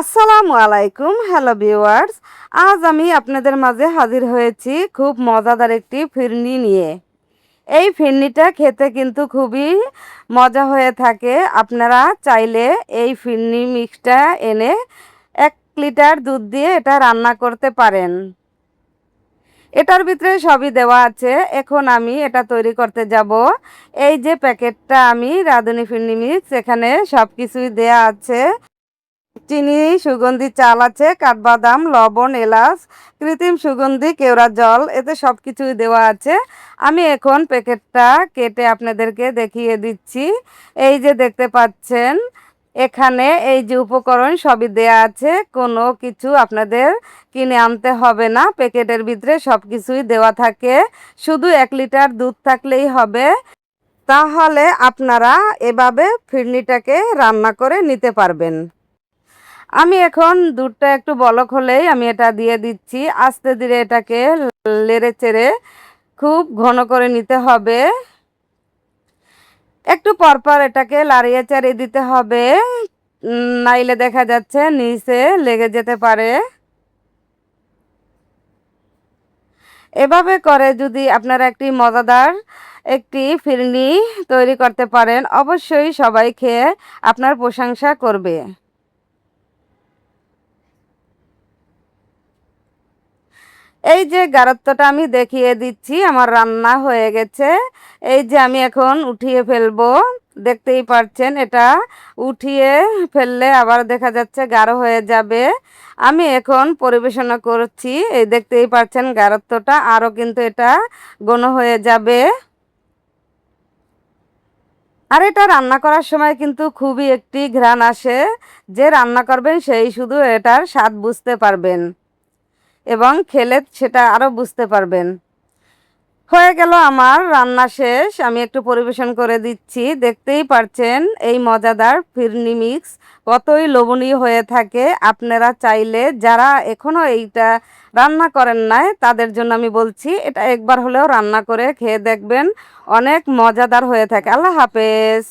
আসসালামু আলাইকুম, hello viewers. আজ আমি আপনাদের মাঝে হাজির হয়েছি খুব মজাদার একটি ফিরনি নিয়ে। এই ফিরনিটা খেতে কিন্তু খুবই মজা হয়ে থাকে। আপনারা চাইলে এই ফিরনি মিক্সটা এনে 1 লিটার দুধ দিয়ে এটা রান্না করতে পারেন। এটার ভিতরে সবই দেওয়া আছে। এখন আমি এটা তৈরি করতে যাব। এই যে প্যাকেটটা আমি রাঁধুনি ফিরনি মিক্স, এখানে সব কিছুই দেয়া আছে। চিনি, সুগন্ধি চাল আছে, কাঠবাদাম, লবণ, এলাচ, কৃত্রিম সুগন্ধি, কেওড়া জল, এতে সব কিছুই দেওয়া আছে। আমি এখন প্যাকেটটা কেটে আপনাদেরকে দেখিয়ে দিচ্ছি। এই যে দেখতে পাচ্ছেন, এখানে এই যে উপকরণ সবই দেয়া আছে। কোনো কিছু আপনাদের কিনে আনতে হবে না, প্যাকেটের ভিতরে সব কিছুই দেওয়া থাকে। শুধু 1 লিটার দুধ থাকলেই হবে। তাহলে আপনারা এভাবে ফিরনিটাকে রান্না করে নিতে পারবেন। আমি এখন দুধটা একটু বলক হলেই আমি এটা দিয়ে দিচ্ছি। আস্তে ধীরে এটাকে নেড়ে চেড়ে খুব ঘন করে নিতে হবে। একটু পরপর এটাকে লাড়িয়ে চাড়িয়ে দিতে হবে, নাইলে দেখা যাচ্ছে নিচে লেগে যেতে পারে। এভাবে করে যদি আপনারা একটি ফিরনি তৈরি করতে পারেন, অবশ্যই সবাই খেয়ে আপনার প্রশংসা করবে। এই যে গারত্বটা আমি দেখিয়ে দিচ্ছি, আমার রান্না হয়ে গেছে। এই যে আমি এখন উঠিয়ে ফেলবো। দেখতেই পাচ্ছেন, এটা উঠিয়ে ফেললে আবার দেখা যাচ্ছে গাঢ় হয়ে যাবে। আমি এখন পরিবেশনা করছি। এই দেখতেই পাচ্ছেন গারত্বটা আরও কিন্তু এটা ঘন হয়ে যাবে। আর এটা রান্না করার সময় কিন্তু খুবই একটি ঘ্রাণ আসে। যে রান্না করবেন সেই শুধু এটার স্বাদ বুঝতে পারবেন এবং খেলে সেটা আরও বুঝতে পারবেন। হয়ে গেল আমার রান্না শেষ। আমি একটু পরিবেশন করে দিচ্ছি। দেখতেই পারছেন এই মজাদার ফিরনি মিক্স কতই লোভনীয় হয়ে থাকে। আপনারা চাইলে যারা এখনও এইটা রান্না করেন নাই, তাদের জন্য আমি বলছি এটা একবার হলেও রান্না করে খেয়ে দেখবেন, অনেক মজাদার হয়ে থাকে। আল্লাহ হাফেজ।